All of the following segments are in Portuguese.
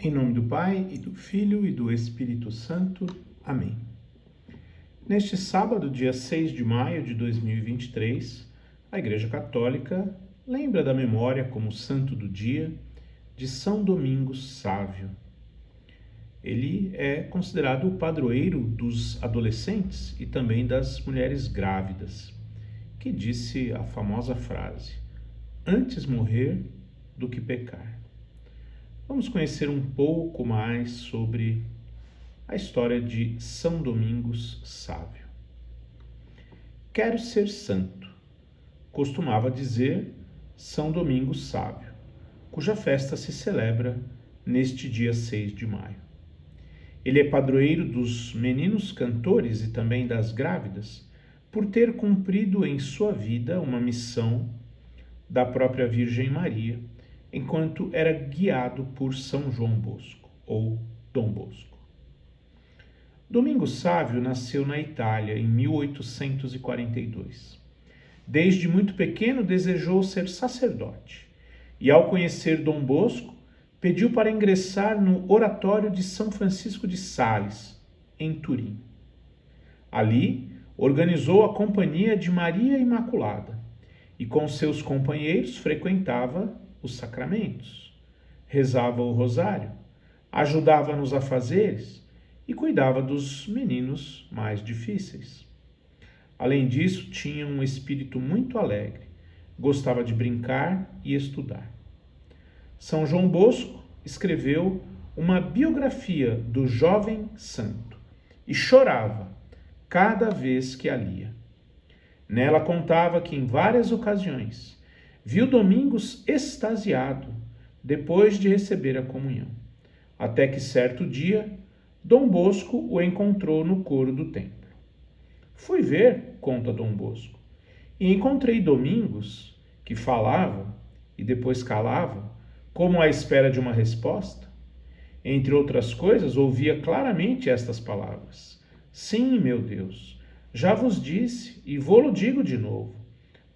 Em nome do Pai, e do Filho, e do Espírito Santo. Amém. Neste sábado, dia 6 de maio de 2023, a Igreja Católica lembra da memória como santo do dia de São Domingos Sávio. Ele é considerado o padroeiro dos adolescentes e também das mulheres grávidas, que disse a famosa frase: antes morrer do que pecar. Vamos conhecer um pouco mais sobre a história de São Domingos Sávio. Quero ser santo, costumava dizer São Domingos Sávio, cuja festa se celebra neste dia 6 de maio. Ele é padroeiro dos meninos cantores e também das grávidas, por ter cumprido em sua vida uma missão da própria Virgem Maria, enquanto era guiado por São João Bosco, ou Dom Bosco. Domingos Sávio nasceu na Itália em 1842. Desde muito pequeno desejou ser sacerdote e, ao conhecer Dom Bosco, pediu para ingressar no Oratório de São Francisco de Sales, em Turim. Ali, organizou a Companhia de Maria Imaculada e, com seus companheiros, frequentava os sacramentos, rezava o rosário, ajudava nos afazeres e cuidava dos meninos mais difíceis. Além disso, tinha um espírito muito alegre, gostava de brincar e estudar. São João Bosco escreveu uma biografia do jovem santo e chorava cada vez que a lia. Nela contava que em várias ocasiões viu Domingos extasiado depois de receber a comunhão, até que certo dia Dom Bosco o encontrou no coro do templo. Fui ver, conta Dom Bosco, e encontrei Domingos, que falava e depois calava, como à espera de uma resposta. Entre outras coisas, ouvia claramente estas palavras: sim, meu Deus, já vos disse e vô-lo digo de novo,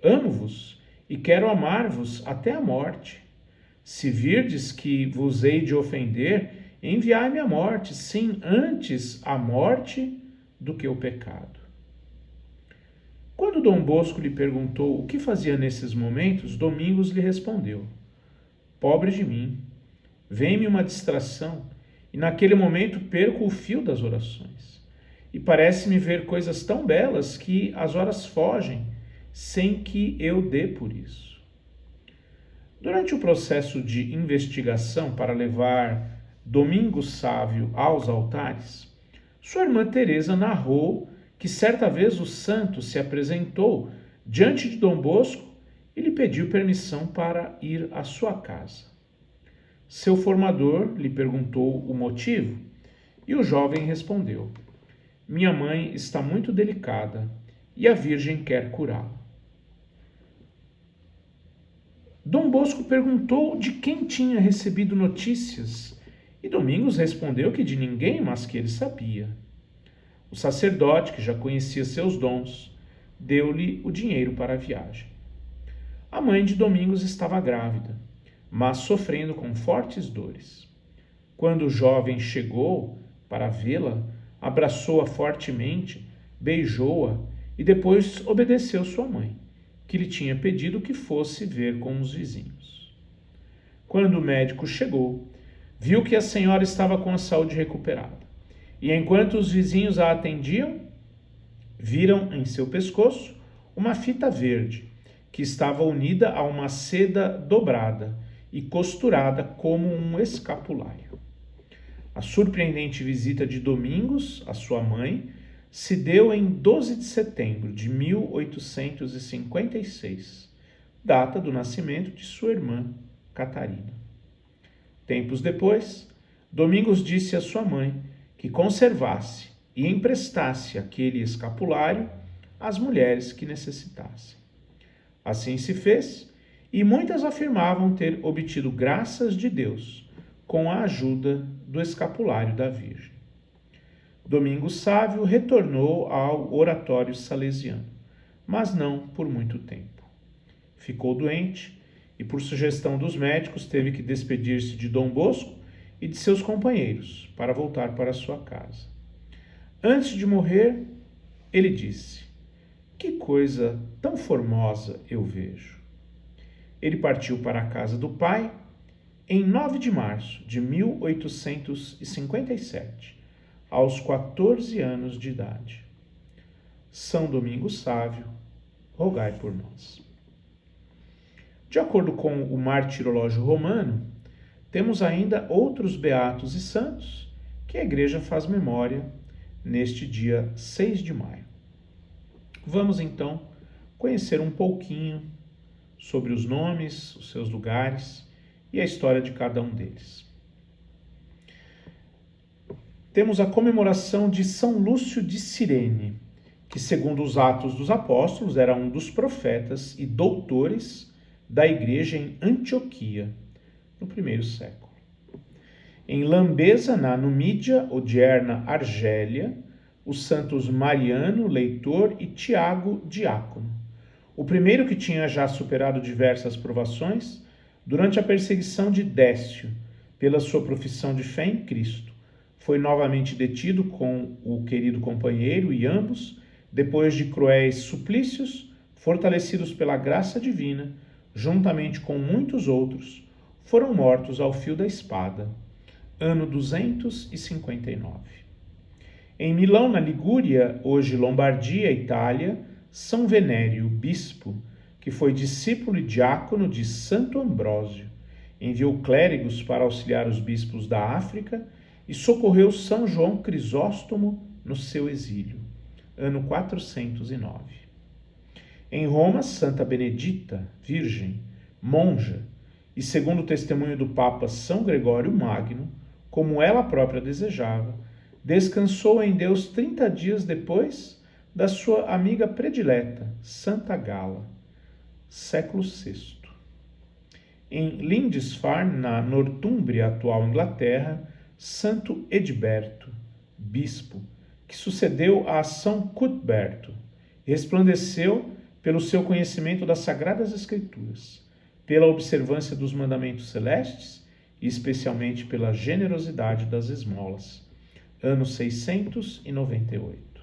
amo-vos e quero amar-vos até a morte. Se virdes que vos hei de ofender, enviai-me a morte, sim, antes a morte do que o pecado. Quando Dom Bosco lhe perguntou o que fazia nesses momentos, Domingos lhe respondeu: pobre de mim, vem-me uma distração e naquele momento perco o fio das orações. E parece-me ver coisas tão belas que as horas fogem sem que eu dê por isso. Durante o processo de investigação para levar Domingos Sávio aos altares, sua irmã Teresa narrou que certa vez o santo se apresentou diante de Dom Bosco e lhe pediu permissão para ir à sua casa. Seu formador lhe perguntou o motivo e o jovem respondeu: minha mãe está muito delicada e a Virgem quer curá-la. Dom Bosco perguntou de quem tinha recebido notícias e Domingos respondeu que de ninguém, mas que ele sabia. O sacerdote, que já conhecia seus dons, deu-lhe o dinheiro para a viagem. A mãe de Domingos estava grávida, mas sofrendo com fortes dores. Quando o jovem chegou para vê-la, abraçou-a fortemente, beijou-a e depois obedeceu sua mãe, que lhe tinha pedido que fosse ver com os vizinhos. Quando o médico chegou, viu que a senhora estava com a saúde recuperada, e enquanto os vizinhos a atendiam, viram em seu pescoço uma fita verde, que estava unida a uma seda dobrada e costurada como um escapulário. A surpreendente visita de Domingos, a sua mãe, se deu em 12 de setembro de 1856, data do nascimento de sua irmã Catarina. Tempos depois, Domingos disse à sua mãe que conservasse e emprestasse aquele escapulário às mulheres que necessitassem. Assim se fez, e muitas afirmavam ter obtido graças de Deus com a ajuda do escapulário da Virgem. Domingos Sávio retornou ao oratório salesiano, mas não por muito tempo. Ficou doente e, por sugestão dos médicos, teve que despedir-se de Dom Bosco e de seus companheiros para voltar para sua casa. Antes de morrer, ele disse: "Que coisa tão formosa eu vejo." Ele partiu para a casa do pai em 9 de março de 1857, aos 14 anos de idade. São Domingos Sávio, rogai por nós. De acordo com o Martirológio Romano, temos ainda outros beatos e santos que a Igreja faz memória neste dia 6 de maio. Vamos então conhecer um pouquinho sobre os nomes, os seus lugares e a história de cada um deles. Temos a comemoração de São Lúcio de Cirene, que, segundo os Atos dos Apóstolos, era um dos profetas e doutores da igreja em Antioquia, no primeiro século. Em Lambesa, na Numídia, odierna Argélia, os santos Mariano, leitor, e Tiago, diácono. O primeiro, que tinha já superado diversas provações durante a perseguição de Décio pela sua profissão de fé em Cristo, foi novamente detido com o querido companheiro e ambos, depois de cruéis suplícios, fortalecidos pela graça divina, juntamente com muitos outros, foram mortos ao fio da espada, ano 259. Em Milão, na Ligúria, hoje Lombardia, Itália, São Venério, bispo, que foi discípulo e diácono de Santo Ambrósio, enviou clérigos para auxiliar os bispos da África e socorreu São João Crisóstomo no seu exílio, ano 409. Em Roma, Santa Benedita, virgem, monja, e segundo o testemunho do Papa São Gregório Magno, como ela própria desejava, descansou em Deus 30 dias depois da sua amiga predileta, Santa Gala, século VI. Em Lindisfarne, na Nortúmbria, atual Inglaterra, Santo Edberto, bispo, que sucedeu a São Cuthberto, resplandeceu pelo seu conhecimento das Sagradas Escrituras, pela observância dos mandamentos celestes e especialmente pela generosidade das esmolas, ano 698.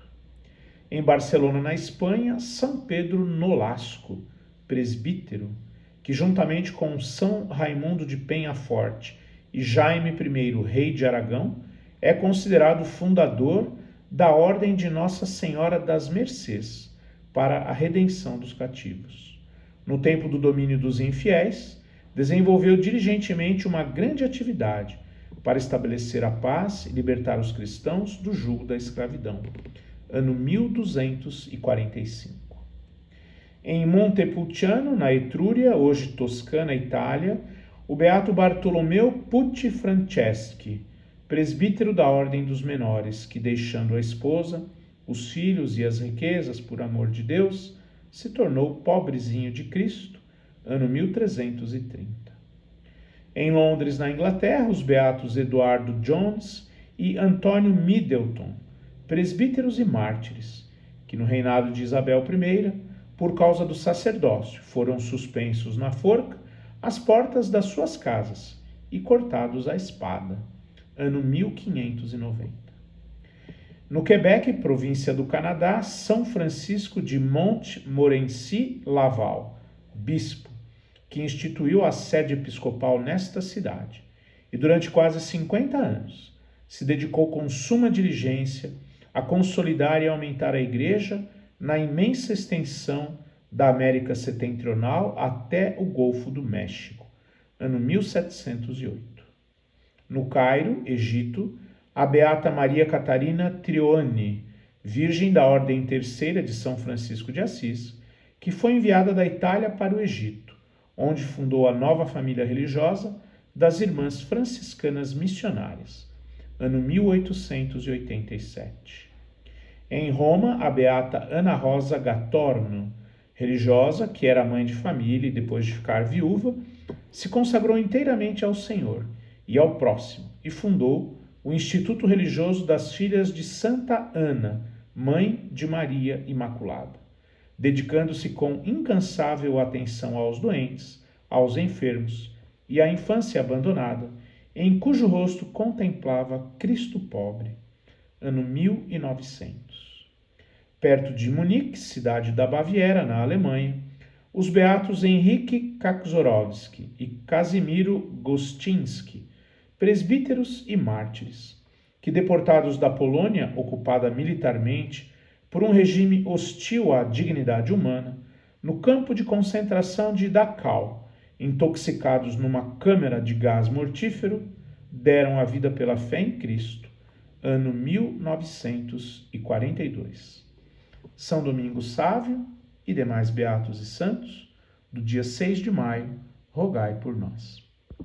Em Barcelona, na Espanha, São Pedro Nolasco, presbítero, que juntamente com São Raimundo de Penhaforte e Jaime I, rei de Aragão, é considerado fundador da Ordem de Nossa Senhora das Mercês, para a redenção dos cativos. No tempo do domínio dos infiéis, desenvolveu diligentemente uma grande atividade para estabelecer a paz e libertar os cristãos do jugo da escravidão. Ano 1245. Em Montepulciano, na Etrúria, hoje Toscana, Itália, o beato Bartolomeu Pucci Franceschi, presbítero da Ordem dos Menores, que, deixando a esposa, os filhos e as riquezas por amor de Deus, se tornou pobrezinho de Cristo, ano 1330. Em Londres, na Inglaterra, os beatos Eduardo Jones e Antônio Middleton, presbíteros e mártires, que no reinado de Isabel I, por causa do sacerdócio, foram suspensos na forca às portas das suas casas e cortados à espada, ano 1590. No Quebec, província do Canadá, São Francisco de Montmorency Laval, bispo, que instituiu a sede episcopal nesta cidade e durante quase 50 anos se dedicou com suma diligência a consolidar e aumentar a igreja na imensa extensão da América Setentrional até o Golfo do México, ano 1708. No Cairo, Egito, a beata Maria Catarina Trione, virgem da Ordem Terceira de São Francisco de Assis, que foi enviada da Itália para o Egito, onde fundou a nova família religiosa das Irmãs Franciscanas Missionárias, ano 1887. Em Roma, a beata Ana Rosa Gatorno, religiosa que era mãe de família e depois de ficar viúva, se consagrou inteiramente ao Senhor e ao próximo e fundou o Instituto Religioso das Filhas de Santa Ana, mãe de Maria Imaculada, dedicando-se com incansável atenção aos doentes, aos enfermos e à infância abandonada, em cujo rosto contemplava Cristo pobre, ano 1900. Perto de Munique, cidade da Baviera, na Alemanha, os beatos Henrique Kaczorowski e Casimiro Gostinski, presbíteros e mártires, que deportados da Polônia, ocupada militarmente por um regime hostil à dignidade humana, no campo de concentração de Dachau, intoxicados numa câmara de gás mortífero, deram a vida pela fé em Cristo, ano 1942. São Domingos Sávio e demais beatos e santos, do dia 6 de maio, rogai por nós.